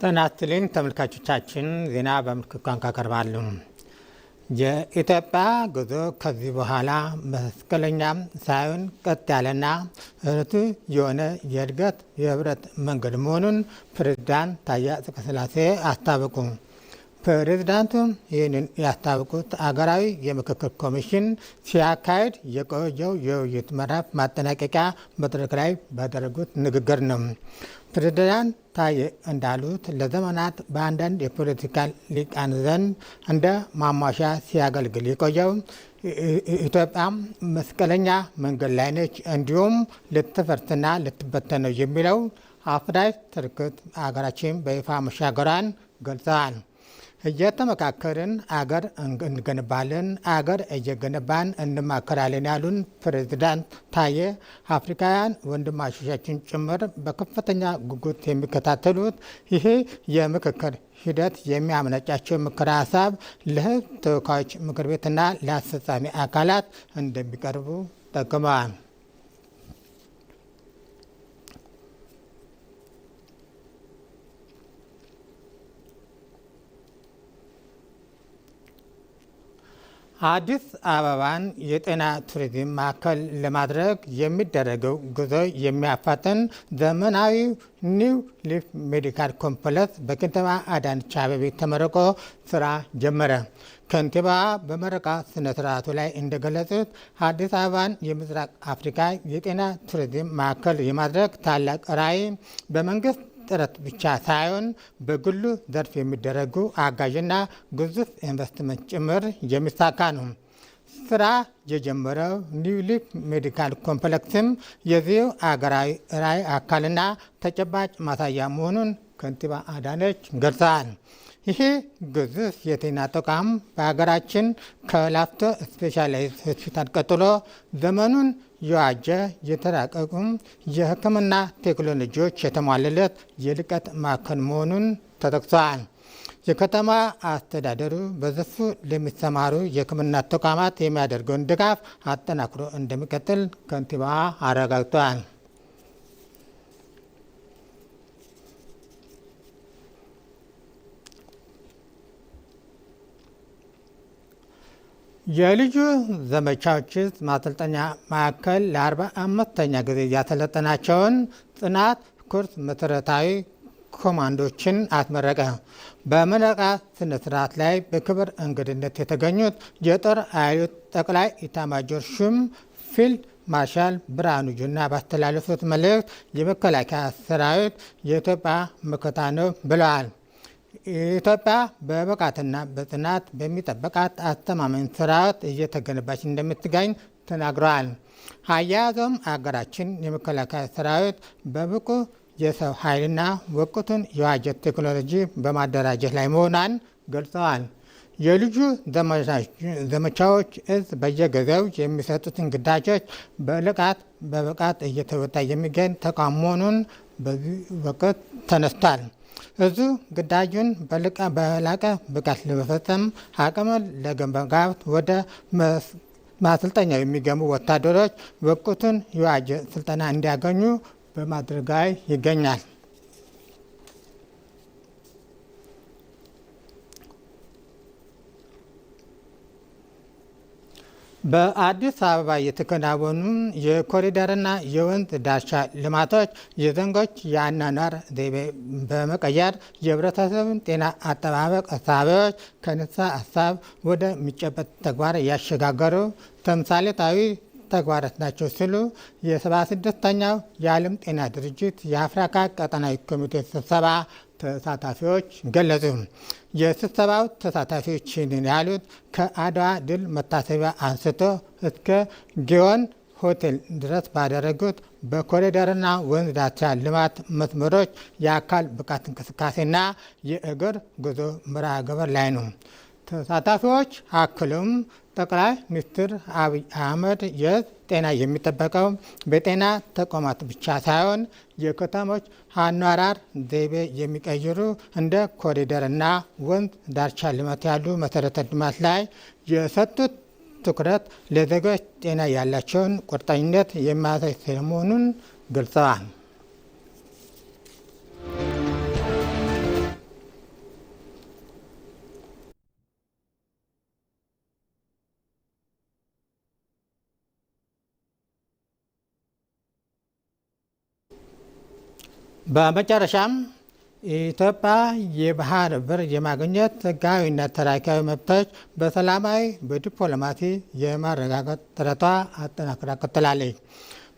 ጤና ይስጥልኝ ተመልካቾቻችን፣ ዜና በምልክት ቋንቋ ቀርባሉ። የኢትዮጵያ ጉዞ ከዚህ በኋላ መስቀለኛ ሳይሆን ቀጥ ያለና ርቱ የሆነ የእድገት የህብረት መንገድ መሆኑን ፕሬዝዳንት ታዬ አጽቀሥላሴ አስታወቁ። ፕሬዝዳንቱ ይህንን ያስታወቁት አገራዊ የምክክር ኮሚሽን ሲያካሄድ የቆየው የውይይት ምዕራፍ ማጠናቀቂያ መድረክ ላይ ባደረጉት ንግግር ነው። ፕሬዝዳንት ታዬ እንዳሉት ለዘመናት በአንዳንድ የፖለቲካ ሊቃን ዘንድ እንደ ማሟሻ ሲያገለግል የቆየው ኢትዮጵያ መስቀለኛ መንገድ ላይ ነች፣ እንዲሁም ልትፈርስና ልትበተን ነው የሚለው አፍራሽ ትርክት አገራችን በይፋ መሻገሯን ገልጸዋል። እየተመካከርን አገር እንገነባለን፣ አገር እየገነባን እንማከራለን ያሉን ፕሬዝዳንት ታዬ አፍሪካውያን ወንድማማቾቻችን ጭምር በከፍተኛ ጉጉት የሚከታተሉት ይሄ የምክክር ሂደት የሚያመነጫቸው ምክረ ሀሳብ ለሕዝብ ተወካዮች ምክር ቤትና ለአስፈጻሚ አካላት እንደሚቀርቡ ጠቁመዋል። አዲስ አበባን የጤና ቱሪዝም ማዕከል ለማድረግ የሚደረገው ጉዞ የሚያፋጥን ዘመናዊ ኒው ሊፍ ሜዲካል ኮምፕሌክስ በከንቲባ አዳነች አቤቤ ተመርቆ ስራ ጀመረ። ከንቲባ በመረቃ ስነ ስርዓቱ ላይ እንደገለጹት አዲስ አበባን የምስራቅ አፍሪካ የጤና ቱሪዝም ማዕከል የማድረግ ታላቅ ራዕይ በመንግስት ጥረት ብቻ ሳይሆን በግሉ ዘርፍ የሚደረጉ አጋዥና ግዙፍ ኢንቨስትመንት ጭምር የሚሳካ ነው። ስራ የጀመረው ኒው ሊፍ ሜዲካል ኮምፕሌክስም የዚሁ አገራዊ ራዕይ አካልና ተጨባጭ ማሳያ መሆኑን ከንቲባ አዳነች ገልጸዋል። ይሄ ግዙፍ የጤና ተቋም በሀገራችን ከላፍቶ ስፔሻላይዝድ ሆስፒታል ቀጥሎ ዘመኑን የዋጀ የተራቀቁ የሕክምና ቴክኖሎጂዎች የተሟላለት የልቀት ማዕከል መሆኑን ተጠቅሷል። የከተማ አስተዳደሩ በዘርፉ ለሚሰማሩ የሕክምና ተቋማት የሚያደርገውን ድጋፍ አጠናክሮ እንደሚቀጥል ከንቲባዋ አረጋግጠዋል። የልዩ ዘመቻዎች ማሰልጠኛ ማዕከል ለ45ኛ ጊዜ ያሰለጠናቸውን ጽናት ኮርስ መሰረታዊ ኮማንዶችን አስመረቀ። በምረቃ ስነ ስርዓት ላይ በክብር እንግድነት የተገኙት የጦር ኃይሎች ጠቅላይ ኢታማዦር ሹም ፊልድ ማርሻል ብርሃኑ ጁላ ባስተላለፉት መልእክት የመከላከያ ሰራዊት የኢትዮጵያ መከታ ነው ብለዋል። ኢትዮጵያ በብቃትና በጽናት በሚጠበቃት አስተማማኝ ስርዓት እየተገነባች እንደምትገኝ ተናግረዋል። አያያዞም አገራችን የመከላከያ ሰራዊት በብቁ የሰው ኃይልና ወቅቱን የዋጀ ቴክኖሎጂ በማደራጀት ላይ መሆኗን ገልጸዋል። የልዩ ዘመቻዎች እዝ በየጊዜው የሚሰጡትን ግዳጆች በብቃት እየተወጣ የሚገኝ ተቋም መሆኑን በዚህ ወቅት ተነስቷል። እዙ ግዳጁን በላቀ ብቃት ለመፈጸም አቅምን ለመገንባት ወደ ማሰልጠኛው የሚገቡ ወታደሮች ወቅቱን የዋጀ ስልጠና እንዲያገኙ በማድረግ ላይ ይገኛል። በአዲስ አበባ የተከናወኑ የኮሪደርና የወንዝ ዳርቻ ልማቶች የዜጎች የአኗኗር ዘይቤ በመቀየር የህብረተሰቡን ጤና አጠባበቅ እሳቤዎች ከንድፈ ሀሳብ ወደ ሚጨበጥ ተግባር ያሸጋገሩ ተምሳሌታዊ ተግባራት ናቸው ሲሉ የ76ኛው የዓለም ጤና ድርጅት የአፍሪካ ቀጠናዊ ኮሚቴ ስብሰባ ተሳታፊዎች ገለጹ። የስብሰባው ተሳታፊዎች ይህንን ያሉት ከአድዋ ድል መታሰቢያ አንስቶ እስከ ጊዮን ሆቴል ድረስ ባደረጉት በኮሪደርና ወንዝ ዳርቻ ልማት መስመሮች የአካል ብቃት እንቅስቃሴና የእግር ጉዞ መርሃ ግብር ላይ ነው። ተሳታፊዎች አክሉም ጠቅላይ ሚኒስትር አብይ አህመድ የህዝብ ጤና የሚጠበቀው በጤና ተቋማት ብቻ ሳይሆን የከተሞች አኗኗር ዘይቤ የሚቀይሩ እንደ ኮሪደርና ወንዝ ዳርቻ ልማት ያሉ መሰረተ ልማት ላይ የሰጡት ትኩረት ለዜጎች ጤና ያላቸውን ቁርጠኝነት የሚያሳይ ስለመሆኑን ገልጸዋል። በመጨረሻም ኢትዮጵያ የባህር በር የማግኘት ሕጋዊና ታሪካዊ መብቶች በሰላማዊ በዲፕሎማሲ የማረጋገጥ ጥረቷ አጠናክራ ቀጥላለች።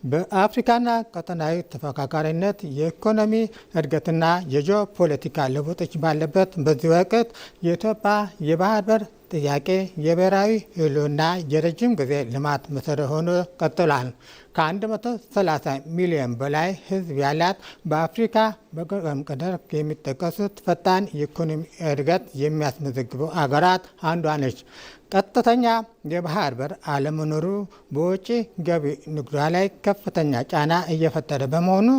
በአፍሪካና ቀጠናዊ ተፎካካሪነት የኢኮኖሚ እድገትና የጂኦፖለቲካ ለውጦች ባለበት በዚህ ወቅት የኢትዮጵያ የባህር በር ጥያቄ የብሔራዊ ሕልውና የረጅም ጊዜ ልማት መሰረት ሆኖ ቀጥሏል። ከ130 ሚሊዮን በላይ ሕዝብ ያላት በአፍሪካ በቅደም ቀደም የሚጠቀሱት ፈጣን የኢኮኖሚ እድገት የሚያስመዘግቡ አገራት አንዷ ነች። ቀጥተኛ የባህር በር አለመኖሩ በውጭ ገቢ ንግዷ ላይ ከፍተኛ ጫና እየፈጠረ በመሆኑ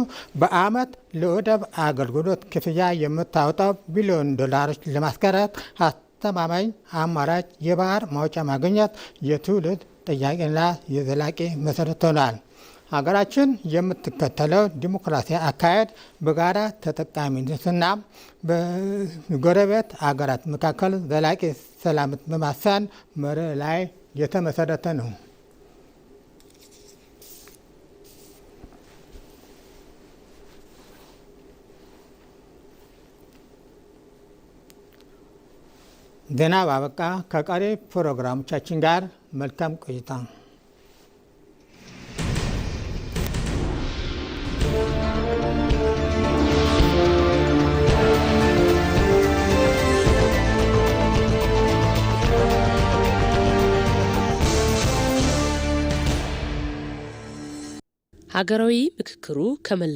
በዓመት ለወደብ አገልግሎት ክፍያ የምታወጣው ቢሊዮን ዶላሮች ለማስቀረት አስተማማኝ አማራጭ የባህር ማውጫ ማግኘት የትውልድ ጥያቄና የዘላቂ መሰረት ሆኗል። ሀገራችን የምትከተለው ዲሞክራሲያዊ አካሄድ በጋራ ተጠቃሚነትና በጎረቤት አገራት መካከል ዘላቂ ሰላም በማስፈን መርህ ላይ የተመሰረተ ነው። ዜና ባበቃ። ከቀሪ ፕሮግራሞቻችን ጋር መልካም ቆይታ። ሀገራዊ ምክክሩ ከመላ